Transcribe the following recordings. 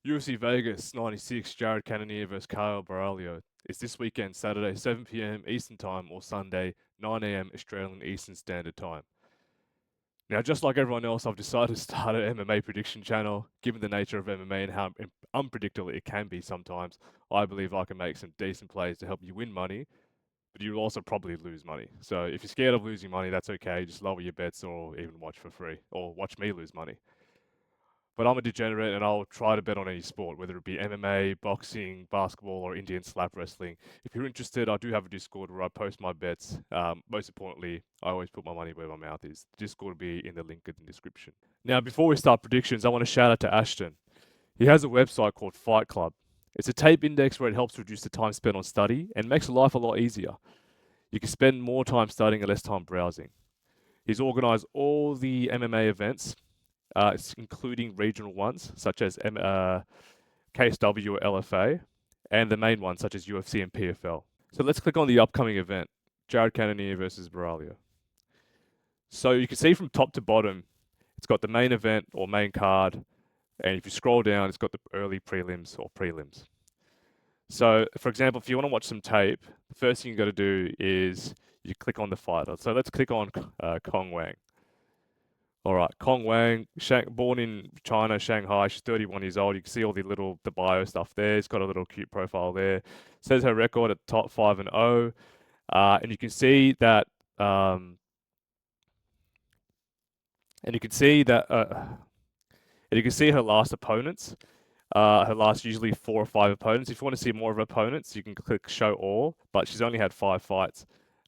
UFC Vegas 96, Cannonier vs Caio Borralho. It's this weekend, Saturday, 7 p.m. Eastern Time, or Sunday, 9 a.m. Australian Eastern Standard Time. Now, just like everyone else, I've decided to start an MMA prediction channel. Given the nature of MMA and how unpredictable it can be sometimes, I believe I can make some decent plays to help you win money, but you'll also probably lose money. So if you're scared of losing money, that's okay. Just lower your bets or even watch for free, or watch me lose money. But I'm a degenerate and I'll try to bet on any sport, whether it be MMA, boxing, basketball, or Indian slap wrestling. If you're interested, I do have a Discord where I post my bets. Most importantly, I always put my money where my mouth is. The Discord will be in the link in the description. Now, before we start predictions, I want to shout out to Ashton. He has a website called FightClub. It's a tape index where it helps reduce the time spent on study and makes life a lot easier. You can spend more time studying and less time browsing. He's organized all the MMA events, including regional ones such as KSW or LFA, and the main ones such as UFC and PFL. So let's click on the upcoming event, Cannonier versus Borralho. So you can see from top to bottom, it's got the main event or main card, and if you scroll down, it's got the early prelims or prelims. So, for example, if you want to watch some tape, the first thing you got to do is you click on the fighter. So let's click on Kong Wang. All right, Kong Wang, born in China, Shanghai. She's 31 years old. You can see all the bio stuff there. It's got a little cute profile there. Says her record at top 5-0, and you can see that. And you can see that. And you can see her last opponents. Her last usually 4 or 5 opponents. If you want to see more of her opponents, you can click Show All. But she's only had 5 fights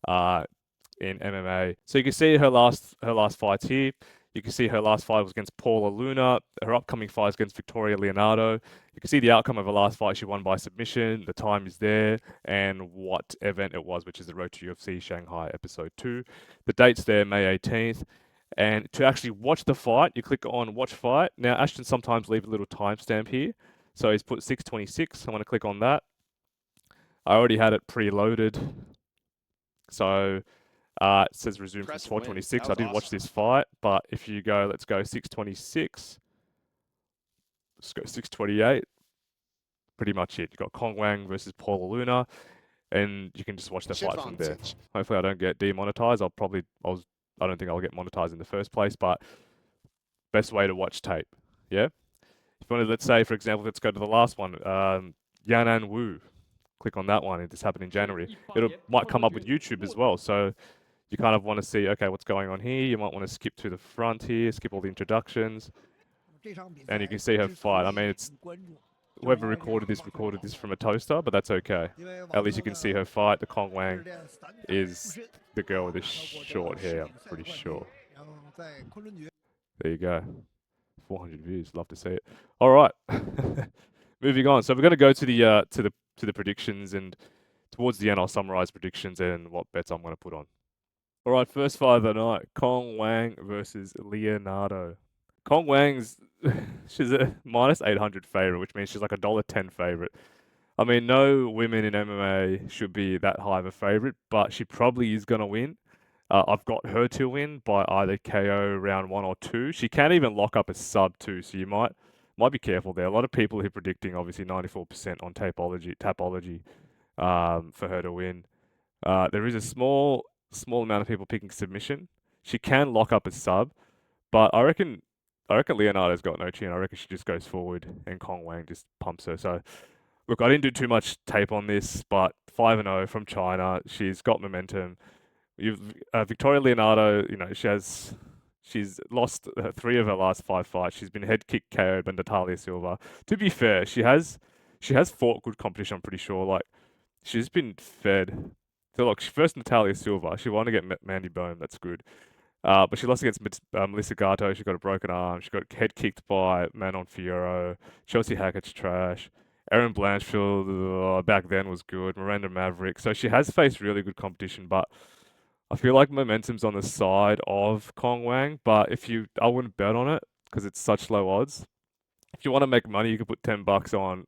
in MMA. So you can see her last fights here. You can see her last fight was against Paula Luna. Her upcoming fight is against Victoria Leonardo. You can see the outcome of her last fight. She won by submission. The time is there. And what event it was, which is the Road to UFC Shanghai Episode 2. The date's there, May 18th. And to actually watch the fight, you click on Watch Fight. Now, Ashton sometimes leaves a little timestamp here. So he's put 6:26. I want to click on that. I already had it preloaded. So it says resume from 4:26. I did watch this fight, but if you go, let's go 6:26. Let's go 6:28. Pretty much it. You've got Kong Wang versus Paula Luna, and you can just watch the fight from there. Hopefully I don't get demonetized. I don't think I'll get monetized in the first place, but best way to watch tape. Yeah? If you want to, let's say, for example, let's go to the last one. Yanan Wu. Click on that one. This happened in January. Might come up with YouTube as well. So you kind of want to see, okay, what's going on here. You might want to skip to the front here, skip all the introductions. And you can see her fight. I mean, whoever recorded this from a toaster, but that's okay. At least you can see her fight. The Kong Wang is the girl with the short hair, I'm pretty sure. There you go. 400 views. Love to see it. All right. Moving on. So we're going to go to the predictions, and towards the end I'll summarize predictions and what bets I'm going to put on. All right, first fight of the night, Kong Wang versus Leonardo. Kong Wang's, she's a minus 800 favorite, which means she's like a $1.10 favorite. I mean, no women in MMA should be that high of a favorite, but she probably is going to win. I've got her to win by either KO round 1 or 2. She can even lock up a sub 2, so you might be careful there. A lot of people who are predicting obviously 94% on Tapology for her to win. There is a small amount of people picking submission. She can lock up a sub, but I reckon Leonardo's got no chin. I reckon she just goes forward and Kong Wang just pumps her. So, look, I didn't do too much tape on this, but 5-0 from China. She's got momentum. Victoria Leonardo, you know, she's lost 3 of her last 5 fights. She's been head kick KO'd by Natalia Silva. To be fair, she has fought good competition, I'm pretty sure. Like, she's been fed. So, look, first Natalia Silva. She won against Mandy Bone. That's good. But she lost against Melissa Gatto. She got a broken arm. She got head kicked by Manon Fiorot. Chelsea Hackett's trash. Erin Blanchfield back then was good. Miranda Maverick. So she has faced really good competition, but I feel like momentum's on the side of Kong Wang. But I wouldn't bet on it because it's such low odds. If you want to make money, you can put $10 on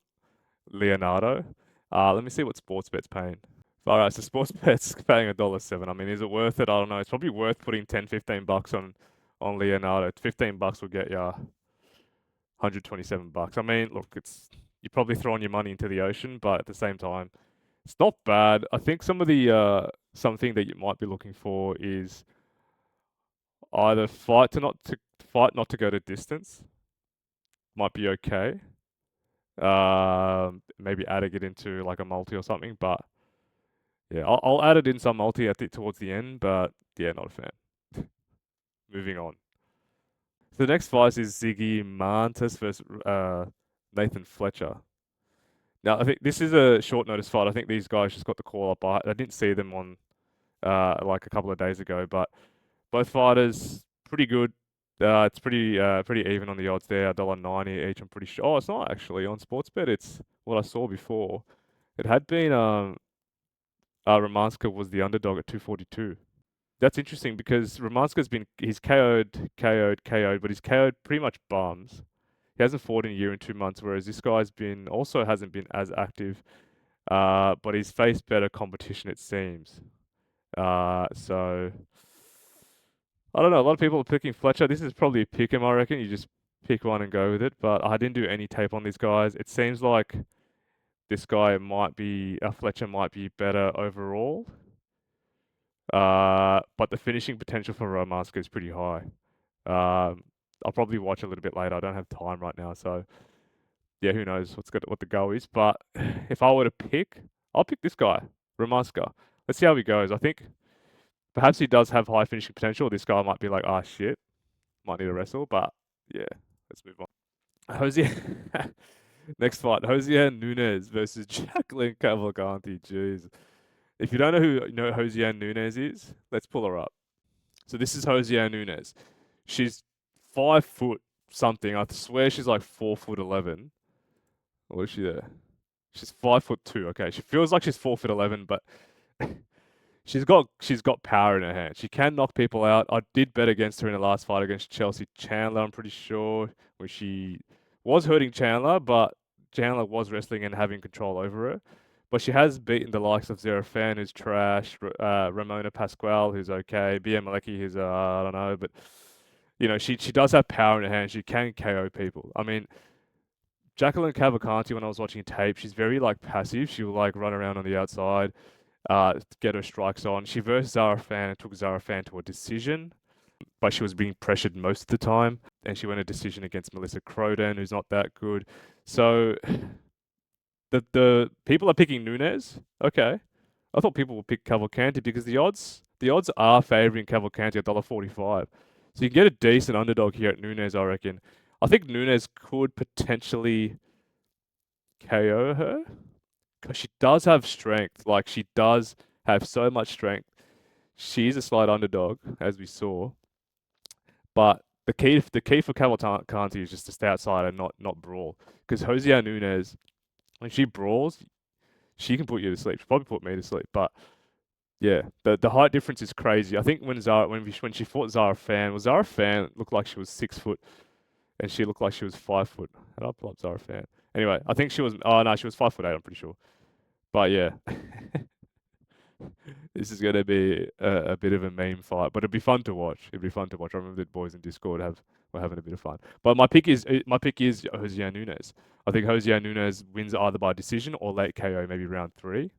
Leonardo. Let me see what Sportsbet's paying. All right, so Sportsbet's paying $1.07. I mean, is it worth it? I don't know. It's probably worth putting $10, $15 on Leonardo. $15 will get you $127. I mean, look, you're probably throwing your money into the ocean, but at the same time, it's not bad. I think some of the something that you might be looking for is either fight not to go to distance. Might be okay. Maybe adding it into like a multi or something, but yeah, I'll add it in some multi towards the end, but yeah, not a fan. Moving on. So the next fight is Ziggy Martinez versus Nathan Fletcher. Now, I think this is a short notice fight. I think these guys just got the call up. I didn't see them on like a couple of days ago, but both fighters pretty good. It's pretty even on the odds there. $1.90 each. I'm pretty sure. Oh, it's not actually on Sportsbet. It's what I saw before. It had been Romanska was the underdog at 242. That's interesting because Romanska's been he's KO'd, but he's KO'd pretty much bums. He hasn't fought in a year and 2 months, whereas this guy's been also hasn't been as active. But he's faced better competition, it seems. So I don't know. A lot of people are picking Fletcher. This is probably a pick 'em, I reckon. You just pick one and go with it. But I didn't do any tape on these guys. It seems like this guy might be Fletcher might be better overall. But the finishing potential for Romanska is pretty high. I'll probably watch a little bit later. I don't have time right now, so yeah, who knows what the go is. But if I were to pick, I'll pick this guy, Romanska. Let's see how he goes. I think perhaps he does have high finishing potential. This guy might be like, ah, shit, might need a wrestle. But yeah, let's move on. Jose, next fight, Jose Nunez versus Jacqueline Cavalcanti. Jeez. If you don't know who Jose Nunez is, let's pull her up. So this is Jose Nunez. She's 5 foot something. I swear she's like 4'11". Or is she there? She's 5'2". Okay, she feels like she's 4'11", but she's got power in her hand. She can knock people out. I did bet against her in the last fight against Chelsea Chandler. I'm pretty sure where she was hurting Chandler, but Chandler was wrestling and having control over her. But she has beaten the likes of Zerafan, who's trash, Ramona Pasquale, who's okay, BM Malecki, who's I don't know, but you know she does have power in her hand. She can KO people. I mean, Jacqueline Cavalcanti, when I was watching tape, she's very like passive. She will like run around on the outside, get her strikes on. She versed Zarafan and took Zarafan to a decision, but she was being pressured most of the time, and she went a decision against Melissa Croden, who's not that good. So the people are picking Nunez. Okay, I thought people would pick Cavalcanti because the odds are favouring Cavalcanti at $1.45. So you can get a decent underdog here at Nunez, I reckon. I think Nunez could potentially KO her because she does have strength. Like she does have so much strength. She's a slight underdog, as we saw. But the key for Cavalcanti is just to stay outside and not brawl. Because Jose Nunez, when she brawls, she can put you to sleep. She probably put me to sleep. But yeah, the height difference is crazy. I think when she fought Zara Fan looked like she was 6 foot, and she looked like she was 5 foot. How did I pull up Zara Fan? Anyway, I think she was. Oh no, she was 5'8". I'm pretty sure. But yeah, this is gonna be a bit of a meme fight, but it'd be fun to watch. It'd be fun to watch. I remember the boys in Discord were having a bit of fun. But my pick is Jose Nunez. I think Jose Nunez wins either by decision or late KO, maybe round 3.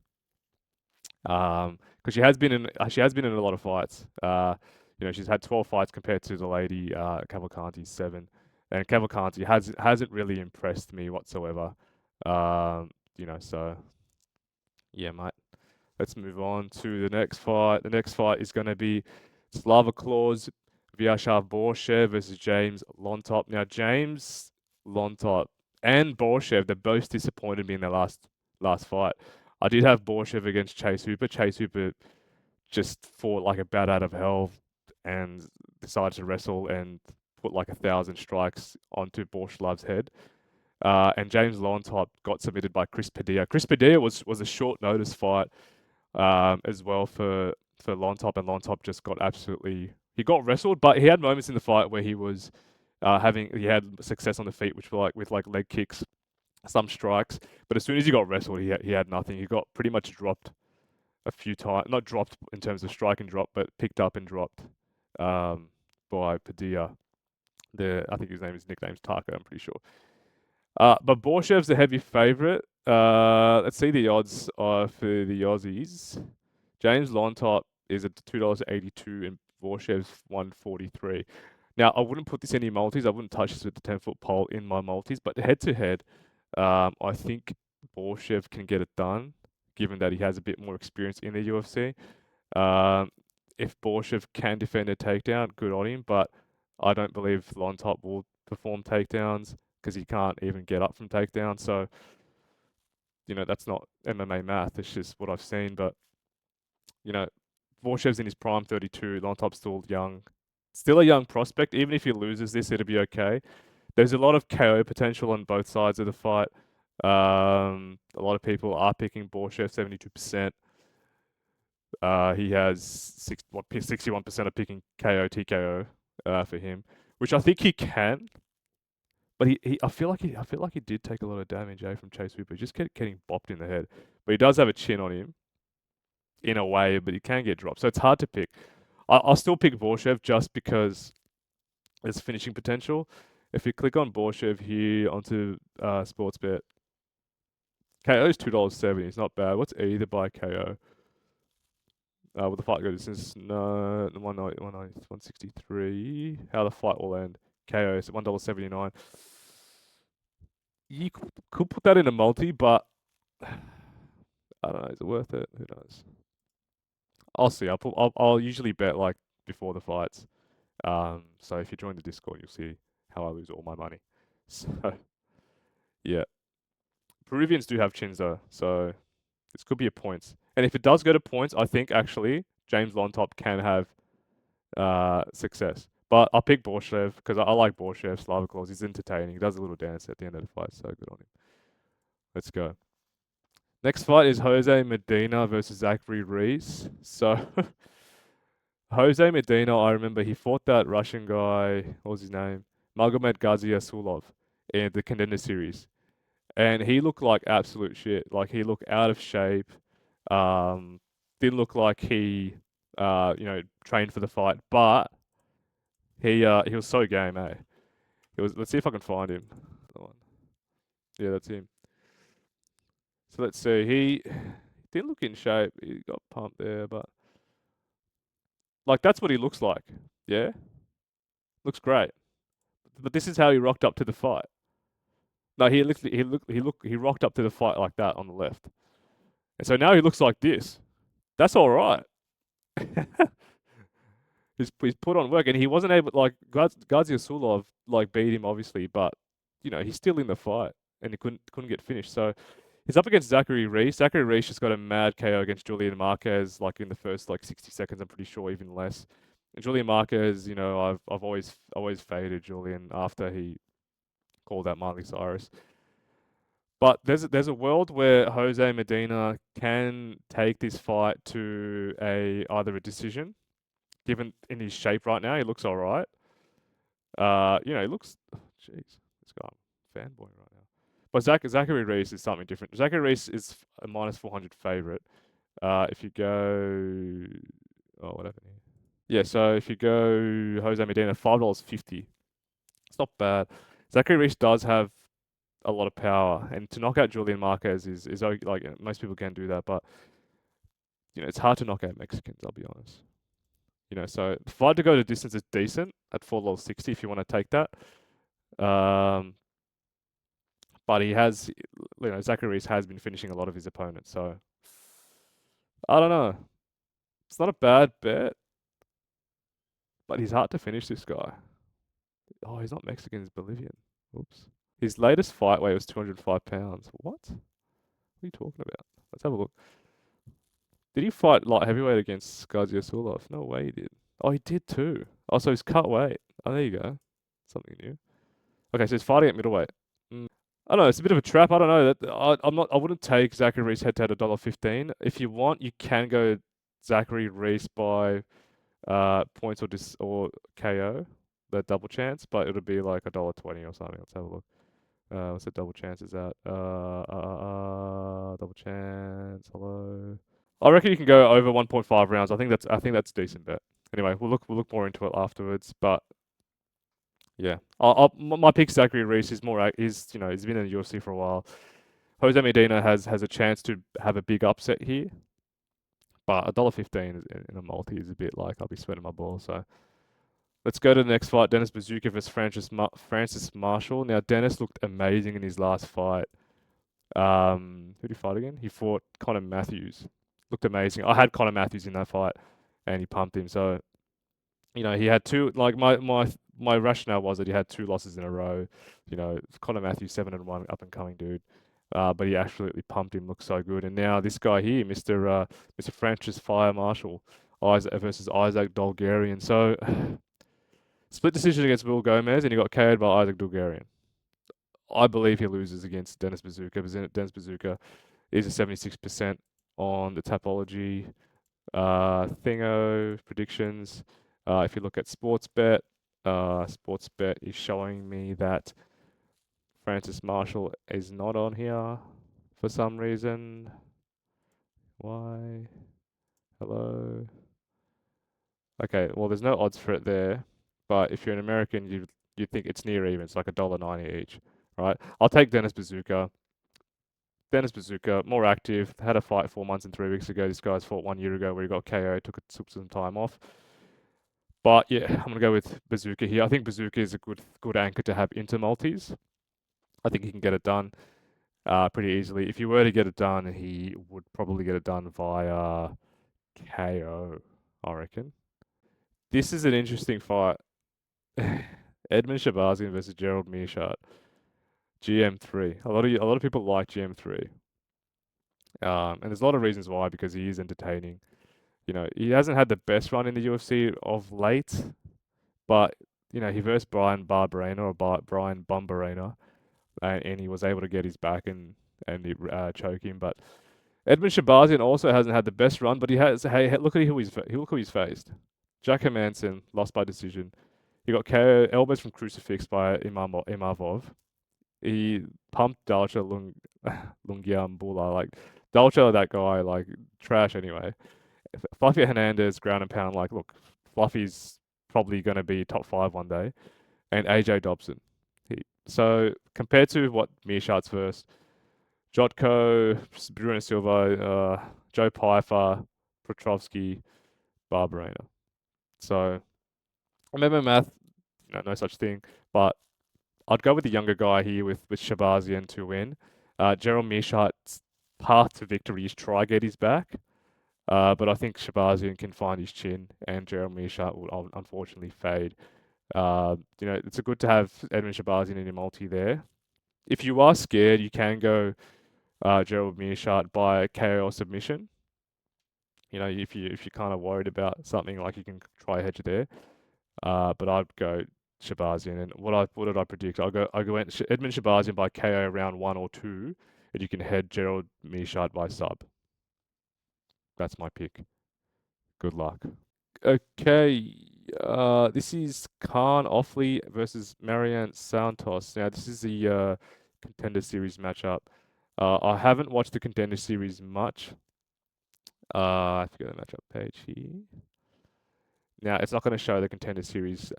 Because she has been in a lot of fights. She's had 12 fights compared to the lady Cavalcanti's 7, and Cavalcanti hasn't really impressed me whatsoever. So yeah, mate. Let's move on to the next fight. The next fight is going to be Slava Claus Vyashav Borshev versus James Lontop. Now, James Lontop and Borshev, they both disappointed me in their last fight. I did have Borshev against Chase Hooper. Chase Hooper just fought like a bat out of hell and decided to wrestle and put like 1,000 strikes onto Borshev's head. And James Lontop got submitted by Chris Padilla. Chris Padilla was a short notice fight as well for Lontop, and Lontop just got he got wrestled, but he had moments in the fight where he was he had success on the feet, which were with leg kicks, some strikes. But as soon as he got wrestled, he had nothing. He got pretty much dropped a few times, not dropped in terms of strike and drop, but picked up and dropped by Padilla. I think his nickname's Taco, I'm pretty sure. But Borshev's the heavy favorite. Let's see the odds for the Aussies. James Lontop is at $2.82 and Borshev's 143. Now, I wouldn't put this in any multis. I wouldn't touch this with the 10-foot pole in my multis, but head to head, I think Borshev can get it done, given that he has a bit more experience in the UFC. If Borshev can defend a takedown, good on him, but I don't believe Lontop will perform takedowns because he can't even get up from takedowns. So, that's not MMA math. It's just what I've seen. But, you know, Borshev's in his prime 32. Lontop's still young. Still a young prospect. Even if he loses this, it'll be okay. There's a lot of KO potential on both sides of the fight. A lot of people are picking Borshev, 72%. He has 61% of picking KO, TKO for him, which I think he can. But I feel like he did take a lot of damage from Chase Hooper. Just getting bopped in the head. But he does have a chin on him, in a way, but he can get dropped. So it's hard to pick. I'll still pick Borshev just because there's finishing potential. If you click on Borshev here onto Sportsbet, KO is $2.70. It's not bad. What's either by KO? Will the fight go distance? No, 163. How the fight will end? KO is $1.79. You could put that in a multi, but I don't know. Is it worth it? Who knows? I'll see. I'll usually bet like before the fights. So if you join the Discord, you'll see how I lose all my money. So yeah, Peruvians do have chins though, so this could be a points. And if it does go to points, I think actually James Lontop can have success. But I'll pick Borshev because I like Borshev. Slava Claus. He's entertaining. He does a little dance at the end of the fight, so good on him. Let's go. Next fight is Jose Medina versus Zachary Reese. So Jose Medina, I remember he fought that Russian guy. What was his name? Magomed Ghaziasulov in the Cannonier series, and he looked like absolute shit. Like he looked out of shape. Didn't look like he, trained for the fight, but he was so game, eh? He was. Let's see if I can find him. Yeah, that's him. So let's see. He didn't look in shape. He got pumped there, but like that's what he looks like. Yeah, looks great. But this is how he rocked up to the fight. No, he rocked up to the fight like that on the left, and so now he looks like this. That's all right. he's put on work, and he wasn't able like Gaziasulov like beat him obviously, but he's still in the fight, and he couldn't get finished. So he's up against Zachary Reese. Zachary Reese just got a mad KO against Julian Marquez like in the first like 60 seconds. I'm pretty sure even less. And Julian Marquez, I've always faded Julian after he called out Miley Cyrus. But there's a world where Jose Medina can take this fight to either a decision. Given in his shape right now, he looks all right. He looks. Jeez, this guy, I'm fanboying right now. But Zachary Reese is something different. Zachary Reese is a minus 400 favorite. If you go, what happened here? Yeah, so if you go Jose Medina, $5.50. It's not bad. Zachary Reese does have a lot of power, and to knock out Julian Marquez is like most people can do that, but it's hard to knock out Mexicans. I'll be honest. So the fight to go to distance is decent at $4.60 if you want to take that. But he has, Zachary Reese has been finishing a lot of his opponents, so I don't know. It's not a bad bet, but he's hard to finish, this guy. Oh, he's not Mexican, he's Bolivian. Oops. His latest fight weight was 205 pounds. What? What are you talking about? Let's have a look. Did he fight light heavyweight against Gaziasulov? No way he did. Oh, he did too. Oh, so he's cut weight. Oh, there you go. Something new. Okay, so he's fighting at middleweight. I don't know. It's a bit of a trap. I don't know. I wouldn't take Zachary Reese head to head at $1.15. If you want, you can go Zachary Reese by points or KO, the double chance, but it'll be like $1.20 or something. Let's have a look. What's the double chances at? Double chance. Hello. I reckon you can go over 1.5 rounds. I think that's decent bet. Anyway, we'll look more into it afterwards. But Yeah. My pick Zachary Reese is more is he's been in the UFC for a while. Jose Medina has a chance to have a big upset here, but $1.15 in a multi is a bit like I'll be sweating my balls. So let's go to the next fight. Dennis Bazooka versus Francis Marshall. Now Dennis looked amazing in his last fight. Who did he fight again? He fought Conor Matthews. Looked amazing. I had Conor Matthews in that fight, and he pumped him. So he had two. Like my rationale was that he had two losses in a row. Conor Matthews 7-1, up and coming dude. But he absolutely pumped him. Looked so good. And now this guy here, Mr. Francis Fire Marshall, Isaac versus Isaac Dolgarian. So split decision against Will Gomez, and he got KO'd by Isaac Dolgarian. I believe he loses against Dennis Bazooka, because Dennis Bazooka is a 76% on the Tapology thingo predictions. If you look at Sportsbet, Sportsbet is showing me that Francis Marshall is not on here for some reason. Why? Hello? Okay, well, there's no odds for it there, but if you're an American, you think it's near even. It's like $1.90 each, right? I'll take Dennis Bazooka. Dennis Bazooka, more active, had a fight 4 months and 3 weeks ago. This guy's fought 1 year ago where he got KO, took some time off. But yeah, I'm gonna go with Bazooka here. I think Bazooka is a good anchor to have into multis. I think he can get it done pretty easily. If you were to get it done, he would probably get it done via KO, I reckon. This is an interesting fight. Edmund Shabazian versus Gerald Meerschaert. GM3. A lot of people like GM3. And there's a lot of reasons why, because he is entertaining. He hasn't had the best run in the UFC of late, but he versed Brian Barberena or Brian Bumbarena, and he was able to get his back and choke him. But Edmund Shabazian also hasn't had the best run, but he has. Hey, look at who he's faced. Jack Hermanson lost by decision. He got KO, elbows from crucifix by Imavov. He pumped Dalcha Lungiambula. Like Dalcha, that guy, like trash anyway. Fluffy Hernandez, ground and pound. Like, look, Fluffy's probably going to be top 5 one day. And AJ Dobson. So compared to what Meerschaert's first, Jotko, Bruno Silva, Joe Pfeiffer, Petrovsky, Barberena. So I remember math, no such thing, but I'd go with the younger guy here with Shabazian to win. Gerald Meerschaert's path to victory is try get his back. But I think Shabazian can find his chin, and Gerald Meerschaert will unfortunately fade. It's a good to have Edmund Shabazian in your multi there. If you are scared, you can go Gerald Meerschaert by KO or submission. If you're kind of worried about something, like, you can try hedge there. But I'd go Shabazian. And what did I predict? I go Edmund Shabazian by KO round 1 or 2, and you can head Gerald Meerschaert by sub. That's my pick. Good luck. Okay, this is Khan Offley versus Marianne Santos. Now, this is the Contender Series matchup. I haven't watched the Contender Series much. I have to go to the matchup page here. Now, it's not going to show the Contender Series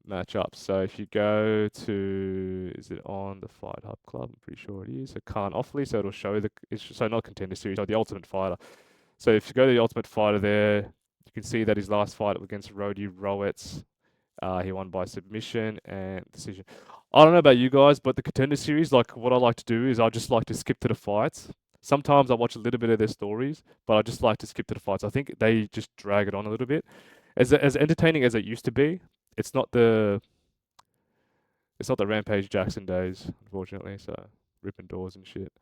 matchup. So if you go to, is it on the Fight Hub Club? I'm pretty sure it is. So Khan Offley, so it'll show so not Contender Series, so the Ultimate Fighter. So if you go to the Ultimate Fighter there, you can see that his last fight was against Rody Rowetz. He won by submission and decision. I don't know about you guys, but the Contender Series, like, what I like to do is I just like to skip to the fights. Sometimes I watch a little bit of their stories, but I just like to skip to the fights. I think they just drag it on a little bit. As entertaining as it used to be, it's not the Rampage Jackson days, unfortunately. So ripping doors and shit.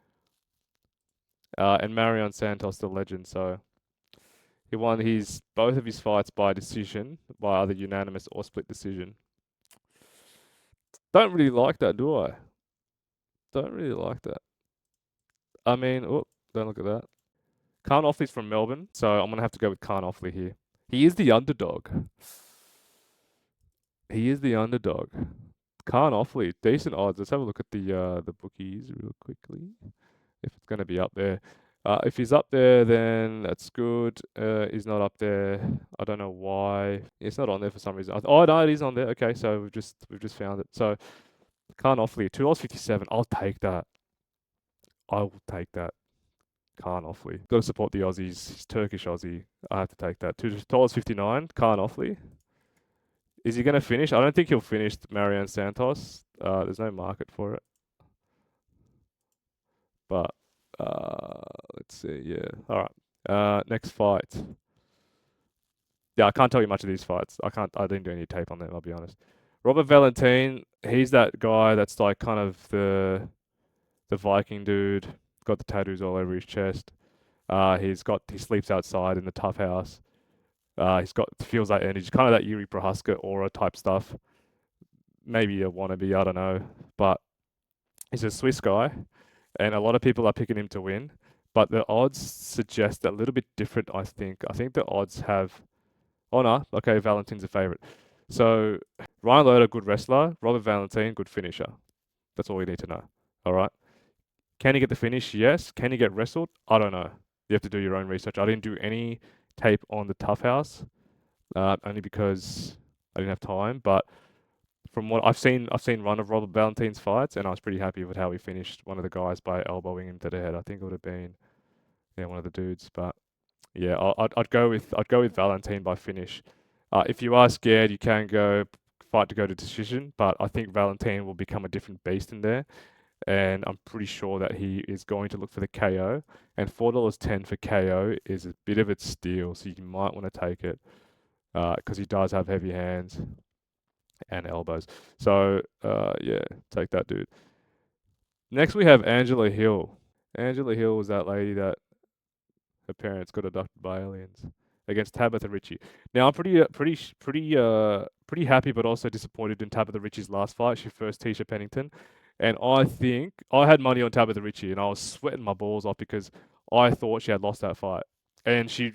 And Marion Santos, the legend. So he won both of his fights by decision, by either unanimous or split decision. Don't really like that, do I? Don't really like that. I mean, don't look at that. Khan Offley's from Melbourne, so I'm gonna have to go with Khan Offley here. He is the underdog. He is the underdog. Khan Offley, decent odds. Let's have a look at the bookies real quickly, if it's gonna be up there. If he's up there, then that's good. He's not up there. I don't know why. It's not on there for some reason. Oh no, it is on there. Okay, so we've just found it. So Khan Offley, $2.57. I'll take that. I will take that. Khan Offley. Got to support the Aussies. He's Turkish Aussie. I have to take that. $2.59. Khan Offley. Is he going to finish? I don't think he'll finish Marianne Santos. There's no market for it. But let's see. Yeah. All right. Next fight. Yeah, I can't tell you much of these fights. I didn't do any tape on them, I'll be honest. Robert Valentin, he's that guy that's like kind of the Viking dude, got the tattoos all over his chest. He sleeps outside in the tough house. Feels that energy, kind of that Yuri Prohaska aura type stuff. Maybe a wannabe, I don't know. But he's a Swiss guy, and a lot of people are picking him to win. But the odds suggest a little bit different, I think. I think the odds have. Oh no, okay, Valentin's a favorite. So Ryan Loder, good wrestler. Robert Valentin, good finisher. That's all we need to know. All right. Can he get the finish? Yes. Can he get wrestled? I don't know. You have to do your own research. I didn't do any tape on the Tough House, only because I didn't have time. But from what I've seen one of Robert Valentin's fights, and I was pretty happy with how he finished one of the guys by elbowing him to the head. I think it would have been one of the dudes. But yeah, I'd go with Valentin by finish. If you are scared, you can go fight to go to decision, but I think Valentin will become a different beast in there, and I'm pretty sure that he is going to look for the KO. And $4.10 for KO is a bit of a steal, so you might want to take it because he does have heavy hands and elbows. So yeah, take that, dude. Next we have Angela Hill. Angela Hill was that lady that her parents got abducted by aliens against Tabitha Ritchie. Now I'm pretty happy, but also disappointed in Tabitha Ritchie's last fight. She first Tisha Pennington, and I think I had money on Tabitha Ritchie, and I was sweating my balls off because I thought she had lost that fight, and she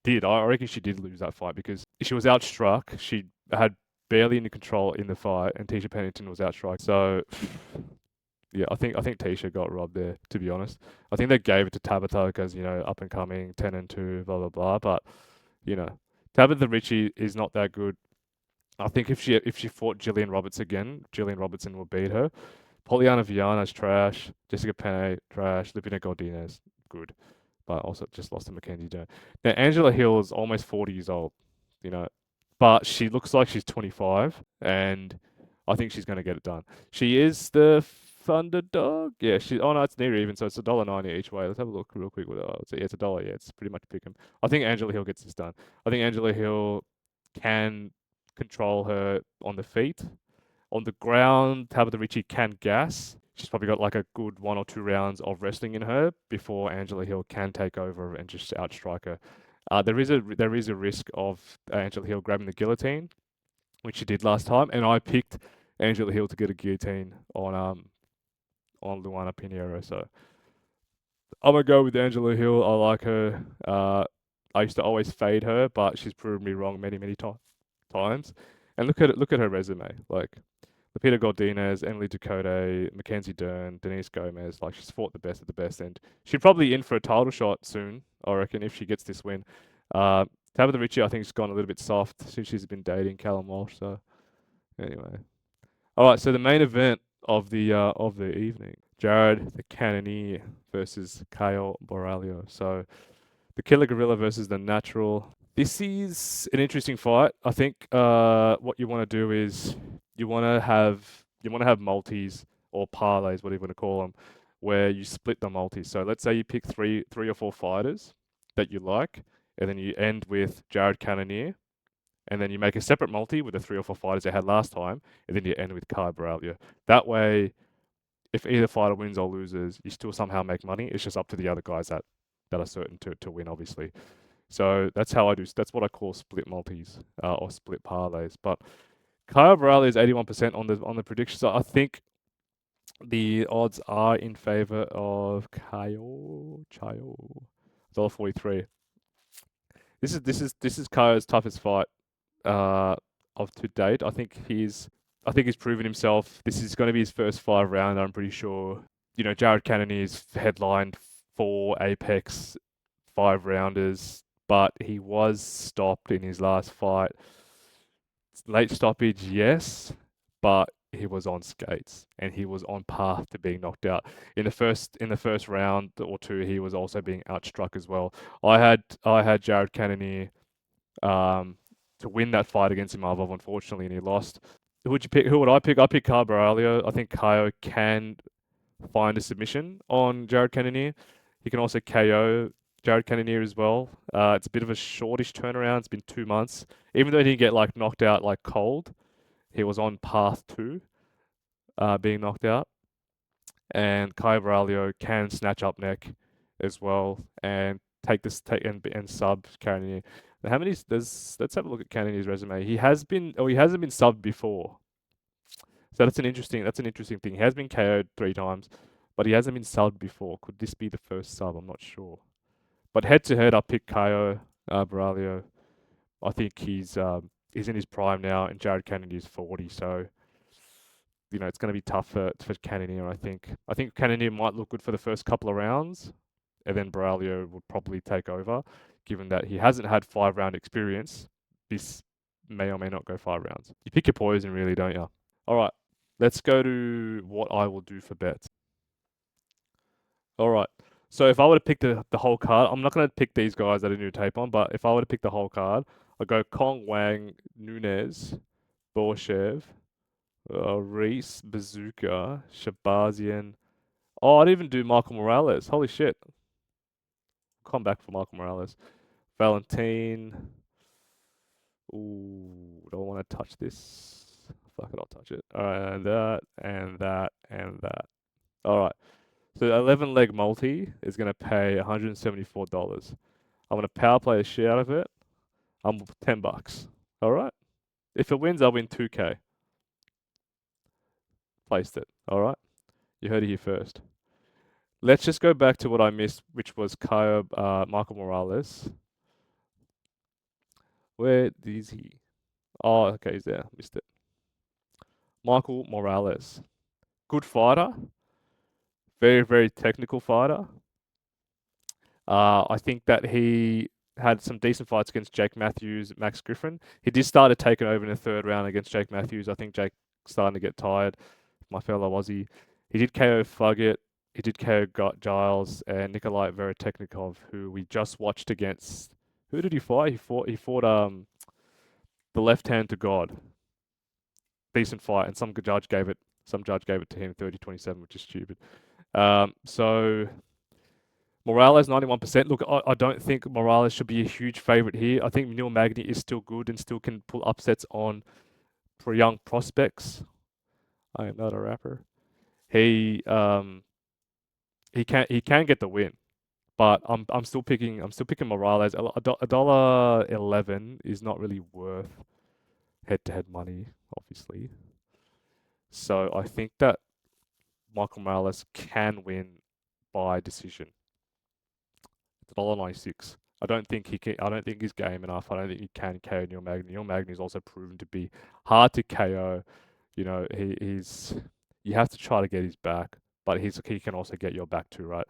did. I reckon she did lose that fight because she was outstruck. She had barely any control in the fight, and Tisha Pennington was outstruck. So yeah, I think Tisha got robbed there, to be honest. I think they gave it to Tabitha because, up and coming, 10-2, blah blah blah. But, Tabitha Ritchie is not that good. I think if she fought Gillian Roberts again, Gillian Robertson will beat her. Poliana Viana's trash. Jessica Penne, trash. Lupina Godinez, good. But also just lost to Mackenzie Dern. Now Angela Hill is almost 40 years old, but she looks like she's 25, and I think she's going to get it done. She is the underdog. Yeah, oh no, it's near even, so it's $1.90 each way. Let's have a look real quick. It's $1. Yeah, it's pretty much pick 'em. I think Angela Hill gets this done. I think Angela Hill can control her on the feet. On the ground, Tabitha Ritchie can gas. She's probably got like a good 1 or 2 rounds of wrestling in her before Angela Hill can take over and just outstrike her. There is a risk of Angela Hill grabbing the guillotine, which she did last time, and I picked Angela Hill to get a guillotine on Luana Pinheiro. So I'm gonna go with Angela Hill. I like her. I used to always fade her, but she's proven me wrong many times. And look at her resume. Like Lupita Godinez, Emily Ducote, Mackenzie Dern, Denise Gomez. Like she's fought the best of the best, and she's probably in for a title shot soon. I reckon if she gets this win. Tabitha Ritchie, I think, has gone a little bit soft since she's been dating Callum Walsh. So anyway, all right. So the main event of the evening, Jared the Cannonier versus Caio Borralho. So the Killer Gorilla versus the Natural. This is an interesting fight. I think what you want to do is you want to have multis or parlays, whatever you want to call them, where you split the multis. So let's say you pick three or four fighters that you like, and then you end with Jared Cannonier, and then you make a separate multi with the 3 or 4 fighters they had last time, and then you end with Caio Borralho. That way, if either fighter wins or loses, you still somehow make money. It's just up to the other guys that are certain to win, obviously. So that's how I do. That's what I call split multis or split parlays. But Caio Borralho is 81% on the prediction. So I think the odds are in favor of Caio. $1.43. This is Caio's toughest fight of to date. I think he's proven himself. This is going to be his first 5 round. I'm pretty sure. Jared Cannonier's headlined 4 Apex 5 rounders, but he was stopped in his last fight. Late stoppage, yes, but he was on skates and he was on path to being knocked out. In the first round or two, he was also being outstruck as well. I had Jared Cannonier um, to win that fight against Imavov, unfortunately, and he lost. Who would you pick? Who would I pick? I pick Borralho. I think Caio can find a submission on Jared Cannonier. He can also KO Jared Cannonier as well. It's a bit of a shortish turnaround. It's been 2 months. Even though he didn't get like knocked out like cold, he was on path to being knocked out. And Caio Borralho can snatch up neck as well and take and sub Cannonier. Now, how many does let's have a look at Cannonier's resume. He hasn't been subbed before. So that's an interesting thing. He has been KO'd 3 times, but he hasn't been subbed before. Could this be the first sub? I'm not sure. But head to head, I pick Caio Borralho. I think he's in his prime now, and Jared Cannonier is 40. So it's going to be tough for Cannonier. I think Cannonier might look good for the first couple of rounds, and then Borralho would probably take over, given that he hasn't had 5 round experience. This may or may not go 5 rounds. You pick your poison, really, don't you? All right, let's go to what I will do for bets. All right. So if I were to pick the whole card, I'm not going to pick these guys that I do tape on, but if I were to pick the whole card, I'd go Kong, Wang, Nunes, Borshev, Reese, Bazooka, Shabazian. Oh, I'd even do Michael Morales. Holy shit. Come back for Michael Morales. Valentine. Ooh, don't want to touch this. Fuck it, I'll touch it. All right, and that, and that, and that. All right. So 11 leg multi is going to pay $174. I'm going to power play the shit out of it. I'm $10. All right. If it wins, I'll win 2K. Placed it. All right. You heard it here first. Let's just go back to what I missed, which was Michael Morales. Where is he? Oh, okay, he's there. Missed it. Michael Morales. Good fighter. Very, very technical fighter. I think that he had some decent fights against Jake Matthews, Max Griffin. He did start to take it over in the 3rd round against Jake Matthews. I think Jake starting to get tired. My fellow Aussie. He did KO Fugget. He did KO Giles and Nikolai Vereteknikov, who we just watched against. Who did he fight? He fought the left hand to God. Decent fight, and some judge gave it to him 30-27, which is stupid. So Morales 91%. Look, I don't think Morales should be a huge favorite here. I think Neil Magny is still good and still can pull upsets on for young prospects. I am not a rapper. He can get the win, but I'm still picking Morales. $1.11 is not really worth head-to-head money, obviously. So I think that Michael Morales can win by decision. It's $1.96. I don't think he's game enough. I don't think he can KO Neil Magny. Neil Magny is also proven to be hard to KO. You have to try to get his back, but he can also get your back too, right?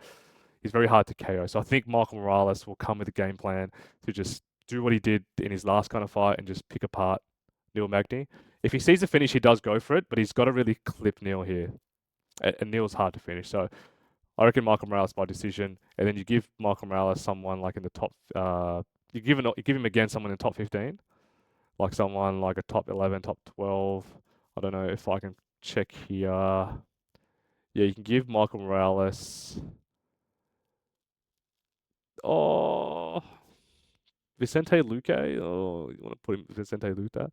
He's very hard to KO. So I think Michael Morales will come with a game plan to just do what he did in his last kind of fight and just pick apart Neil Magny. If he sees the finish, he does go for it, but he's got to really clip Neil here. And Neil's hard to finish. So I reckon Michael Morales by decision, and then you give Michael Morales someone like in the top. You give him again someone in the top 15, like someone like a top 11, top 12. I don't know if I can check here. Yeah, you can give Michael Morales. Oh, Vicente Luque. Oh, you want to put him Vicente Luque?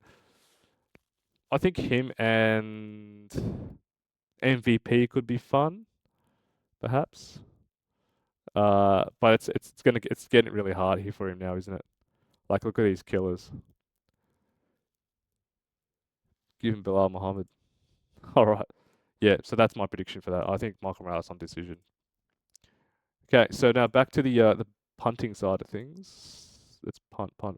I think him and MVP could be fun, perhaps. But it's getting really hard here for him now, isn't it? Like, look at these killers. Give him Bilal Muhammad. All right. Yeah, so that's my prediction for that. I think Michael Morales on decision. Okay, so now back to the punting side of things. Let's punt. Shit,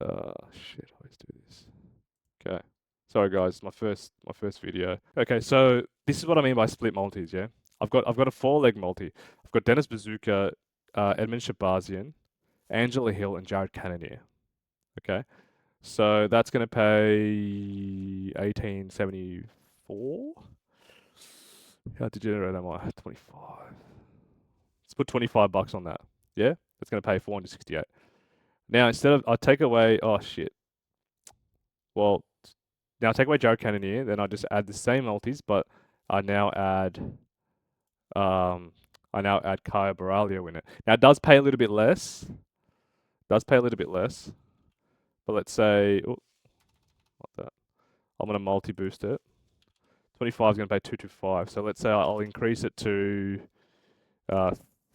I always do this. Okay. Sorry guys, my first video. Okay, so this is what I mean by split multis, yeah? I've got a 4-leg multi. I've got Dennis Bazooka, Edmund Shabazian, Angela Hill, and Jared Cannonier. Okay, so that's gonna pay 1874. How degenerate am I? 25. Let's put $25 on that. Yeah, that's gonna pay 468. Now instead of I take away. Oh shit. Well, now I take away Jared Cannonier, then I just add the same multis, but I now add um Caio Borralho in it. Now it does pay a little bit less. Does pay a little bit less. But let's say oh, not that. I'm gonna multi-boost it. 25 is gonna pay 225. So let's say I'll increase it to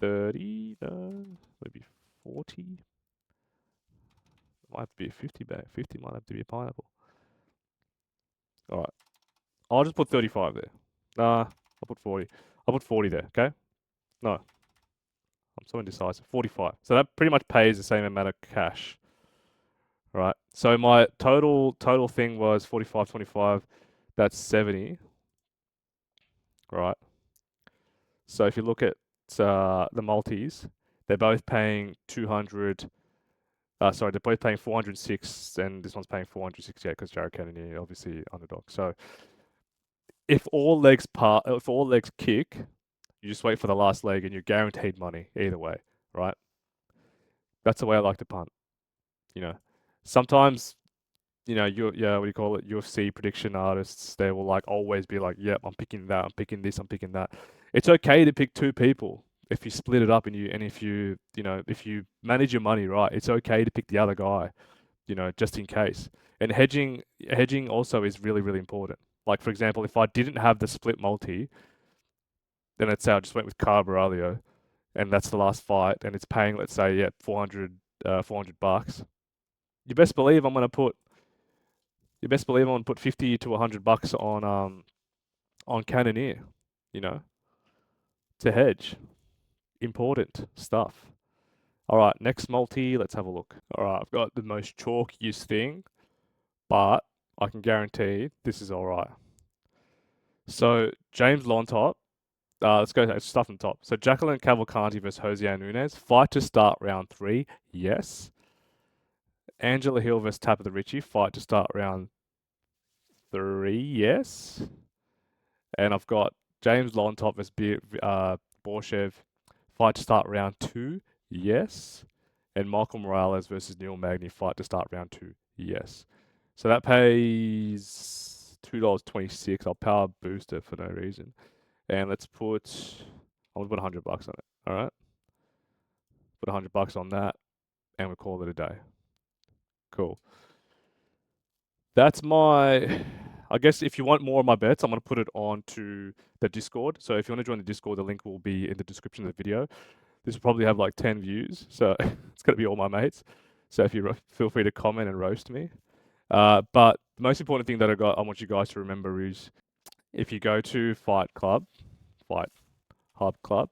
30, no, maybe 40. Might have to be a 50 bag. 50 might have to be a pineapple. Alright. I'll just put 35 there. Nah, I'll put 40. I'll put 40 there, okay? No. I'm so indecisive. 45. So that pretty much pays the same amount of cash. Right. So my total thing was 45, 25. That's 70. Right. So if you look at the multis, they're both paying 200. Sorry, they're both paying 406, and this one's paying 468 because Jared Kennedy obviously underdog. So if all legs kick, you just wait for the last leg and you're guaranteed money either way, right? That's the way I like to punt. You know, sometimes, what do you call it? UFC prediction artists, they will like always be like, yep, I'm picking that, I'm picking this, I'm picking that. It's okay to pick two people if you split it up and if you manage your money right, it's okay to pick the other guy, just in case. And hedging also is really, really important. Like for example, if I didn't have the split multi, then let's say I just went with Borralho, and that's the last fight, and it's paying, let's say, 400 $400. You best believe I'm gonna put 50 to $100 on Cannonier, to hedge. Important stuff. All right, next multi, let's have a look. All right, I've got the most chalkiest thing, but I can guarantee this is all right. So James Lontop, let's start from the top. So Jacqueline Cavalcanti versus Jose Nunez, fight to start round 3, yes. Angela Hill versus Tabitha Ritchie, fight to start round 3, yes. And I've got James Lontop versus Borshev, fight to start round 2, yes. And Michael Morales versus Neil Magny, fight to start round 2, yes. So that pays $2.26. I'll power boost it for no reason. And I'm gonna put $100 on it. All right. Put $100 on that, and we'll call it a day. Cool. That's I guess if you want more of my bets, I'm going to put it onto the Discord. So if you want to join the Discord, the link will be in the description of the video. This will probably have like 10 views, so it's going to be all my mates. So if you feel free to comment and roast me. But the most important thing that I want you guys to remember is if you go to Fight Hub Club,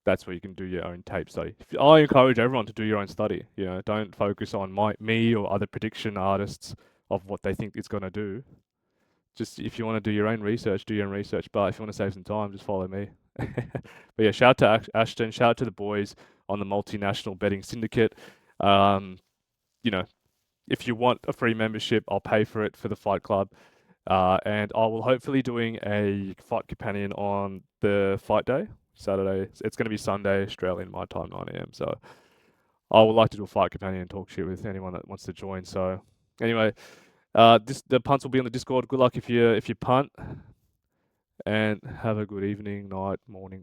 that's where you can do your own tape study. I encourage everyone to do your own study. Don't focus on me or other prediction artists of what they think it's going to do. Just if you want to do your own research, do your own research. But if you want to save some time, just follow me. But yeah, shout out to Ashton. Shout out to the boys on the multinational betting syndicate. If you want a free membership, I'll pay for it for the Fight Club. And I will hopefully doing a fight companion on the fight day, Saturday. It's going to be Sunday, Australian my time, 9 a.m. So I would like to do a fight companion and talk shit with anyone that wants to join. So anyway, the punts will be on the Discord. Good luck if you punt, and have a good evening, night, morning.